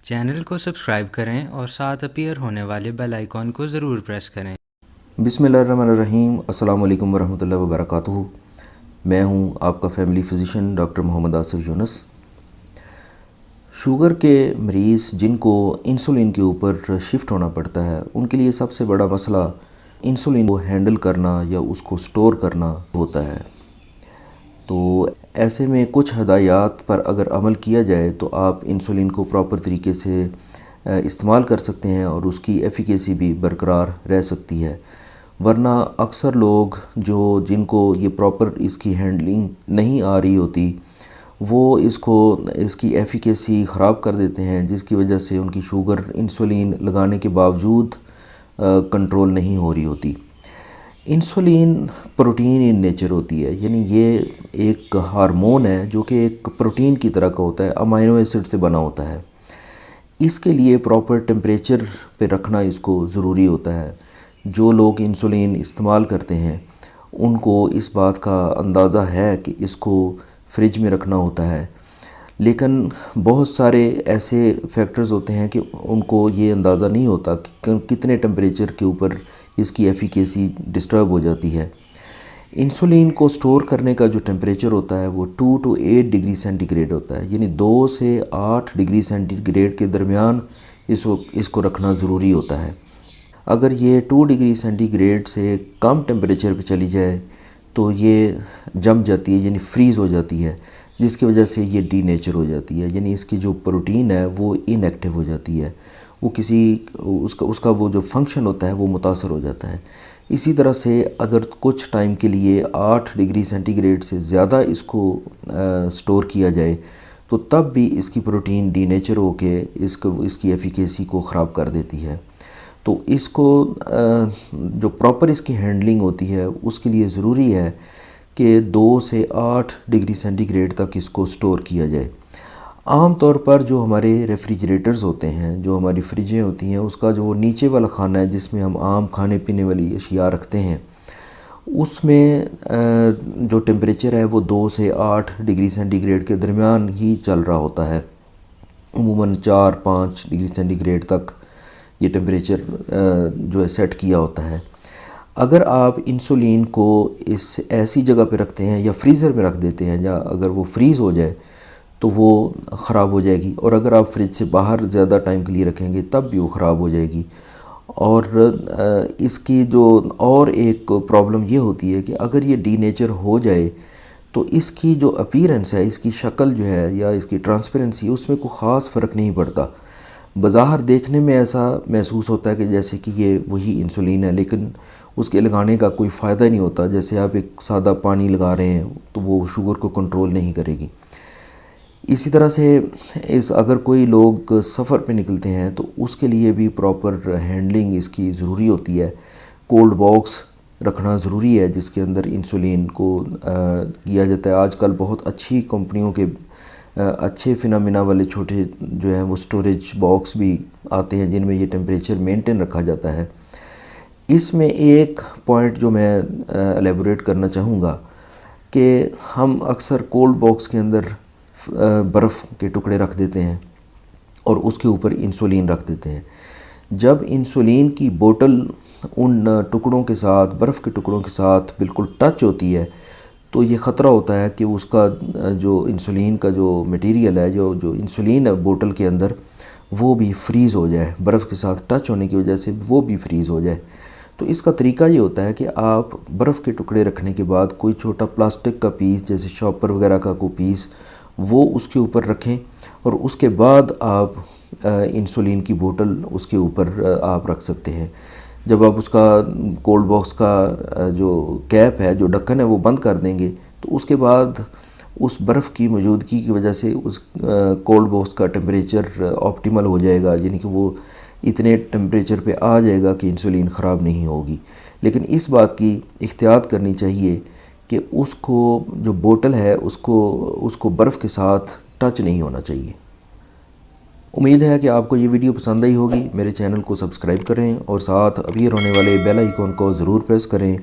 Channel کو subscribe کریں اور ساتھ اپیئر ہونے والے بیل آئیکن کو ضرور پریس کریں۔ بسم اللہ الرحمن الرحیم۔ السلام علیکم ورحمۃ اللہ وبرکاتہ۔ میں ہوں آپ کا فیملی فزیشین ڈاکٹر محمد آصف یونس۔ شوگر کے مریض جن کو انسولین کے اوپر شفٹ ہونا پڑتا ہے، ان کے لیے سب سے بڑا مسئلہ انسولین کو ہینڈل کرنا یا اس کو سٹور کرنا ہوتا ہے۔ تو ایسے میں کچھ ہدایات پر اگر عمل کیا جائے تو آپ انسولین کو پراپر طریقے سے استعمال کر سکتے ہیں اور اس کی ایفیکیسی بھی برقرار رہ سکتی ہے۔ ورنہ اکثر لوگ جن کو یہ پراپر اس کی ہینڈلنگ نہیں آ رہی ہوتی، وہ اس کی ایفیکیسی خراب کر دیتے ہیں، جس کی وجہ سے ان کی شوگر انسولین لگانے کے باوجود کنٹرول نہیں ہو رہی ہوتی۔ انسولین پروٹین ان نیچر ہوتی ہے، یعنی یہ ایک ہارمون ہے جو کہ ایک پروٹین کی طرح کا ہوتا ہے، امینو ایسڈ سے بنا ہوتا ہے۔ اس کے لیے پراپر ٹیمپریچر پہ رکھنا اس کو ضروری ہوتا ہے۔ جو لوگ انسولین استعمال کرتے ہیں ان کو اس بات کا اندازہ ہے کہ اس کو فریج میں رکھنا ہوتا ہے، لیکن بہت سارے ایسے فیکٹرز ہوتے ہیں کہ ان کو یہ اندازہ نہیں ہوتا کہ کتنے ٹیمپریچر کے اوپر اس کی ایفیکیسی ڈسٹرب ہو جاتی ہے۔ انسولین کو سٹور کرنے کا جو ٹیمپریچر ہوتا ہے وہ 2 to 8 ڈگری سینٹی گریڈ ہوتا ہے، یعنی 2 سے 8 ڈگری سینٹی گریڈ کے درمیان اس کو رکھنا ضروری ہوتا ہے۔ اگر یہ 2 ڈگری سینٹی گریڈ سے کم ٹیمپریچر پہ چلی جائے تو یہ جم جاتی ہے، یعنی فریز ہو جاتی ہے، جس کی وجہ سے یہ ڈی نیچر ہو جاتی ہے، یعنی اس کی جو پروٹین ہے وہ ان ایکٹیو ہو جاتی ہے، وہ اس کا وہ جو فنکشن ہوتا ہے وہ متاثر ہو جاتا ہے۔ اسی طرح سے اگر کچھ ٹائم کے لیے 8 ڈگری سینٹی گریڈ سے زیادہ اس کو سٹور کیا جائے تو تب بھی اس کی پروٹین ڈی نیچر ہو کے اس کی ایفیکیسی کو خراب کر دیتی ہے۔ تو اس کو جو پراپر اس کی ہینڈلنگ ہوتی ہے اس کے لیے ضروری ہے کہ 2 سے 8 ڈگری سینٹی گریڈ تک اس کو سٹور کیا جائے۔ عام طور پر جو ہمارے ریفریجریٹرز ہوتے ہیں، جو ہماری فریجیں ہوتی ہیں، اس کا جو نیچے والا خانہ ہے جس میں ہم عام کھانے پینے والی اشیاء رکھتے ہیں، اس میں جو ٹیمپریچر ہے وہ 2 سے 8 ڈگری سینٹی گریڈ کے درمیان ہی چل رہا ہوتا ہے۔ عموماً 4-5 ڈگری سینٹی گریڈ تک یہ ٹیمپریچر جو ہے سیٹ کیا ہوتا ہے۔ اگر آپ انسولین کو ایسی جگہ پہ رکھتے ہیں یا فریزر میں رکھ دیتے ہیں، یا اگر وہ فریز ہو جائے تو وہ خراب ہو جائے گی، اور اگر آپ فریج سے باہر زیادہ ٹائم کے لیے رکھیں گے تب بھی وہ خراب ہو جائے گی۔ اور اس کی جو اور ایک پرابلم یہ ہوتی ہے کہ اگر یہ ڈی نیچر ہو جائے تو اس کی جو اپیرنس ہے، اس کی شکل جو ہے یا اس کی ٹرانسپیرنسی، اس میں کوئی خاص فرق نہیں پڑتا۔ بظاہر دیکھنے میں ایسا محسوس ہوتا ہے کہ جیسے کہ یہ وہی انسولین ہے، لیکن اس کے لگانے کا کوئی فائدہ نہیں ہوتا۔ جیسے آپ ایک سادہ پانی لگا رہے ہیں تو وہ شوگر کو کنٹرول نہیں کرے گی۔ اسی طرح سے اگر کوئی لوگ سفر پہ نکلتے ہیں تو اس کے لیے بھی پراپر ہینڈلنگ اس کی ضروری ہوتی ہے۔ کولڈ باکس رکھنا ضروری ہے جس کے اندر انسولین کو کیا جاتا ہے۔ آج کل بہت اچھی کمپنیوں کے اچھے فینامینا والے چھوٹے جو ہیں وہ سٹوریج باکس بھی آتے ہیں جن میں یہ ٹیمپریچر مینٹین رکھا جاتا ہے۔ اس میں ایک پوائنٹ جو میں الیبوریٹ کرنا چاہوں گا کہ ہم اکثر کولڈ باکس کے اندر برف کے ٹکڑے رکھ دیتے ہیں اور اس کے اوپر انسولین رکھ دیتے ہیں۔ جب انسولین کی بوٹل ان ٹکڑوں کے ساتھ، برف کے ٹکڑوں کے ساتھ بالکل ٹچ ہوتی ہے تو یہ خطرہ ہوتا ہے کہ اس کا جو انسولین کا جو میٹیریل ہے، جو انسولین ہے بوٹل کے اندر، وہ بھی فریز ہو جائے، برف کے ساتھ ٹچ ہونے کی وجہ سے وہ بھی فریز ہو جائے۔ تو اس کا طریقہ یہ ہوتا ہے کہ آپ برف کے ٹکڑے رکھنے کے بعد کوئی چھوٹا پلاسٹک کا پیس، جیسے شاپر وغیرہ کا کوئی پیس، وہ اس کے اوپر رکھیں، اور اس کے بعد آپ انسولین کی بوٹل اس کے اوپر آپ رکھ سکتے ہیں۔ جب آپ اس کا کولڈ باکس کا جو کیپ ہے، جو ڈھکن ہے، وہ بند کر دیں گے تو اس کے بعد اس برف کی موجودگی کی وجہ سے اس کولڈ باکس کا ٹیمپریچر آپٹیمل ہو جائے گا، یعنی کہ وہ اتنے ٹیمپریچر پہ آ جائے گا کہ انسولین خراب نہیں ہوگی۔ لیکن اس بات کی احتیاط کرنی چاہیے کہ اس کو جو بوٹل ہے اس کو برف کے ساتھ ٹچ نہیں ہونا چاہیے۔ امید ہے کہ آپ کو یہ ویڈیو پسند آئی ہوگی۔ میرے چینل کو سبسکرائب کریں اور ساتھ اپیئر ہونے والے بیل آئیکن کو ضرور پریس کریں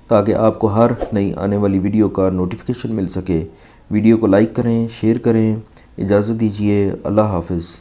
تاکہ آپ کو ہر نئی آنے والی ویڈیو کا نوٹیفیکیشن مل سکے۔ ویڈیو کو لائک کریں، شیئر کریں۔ اجازت دیجیے، اللہ حافظ۔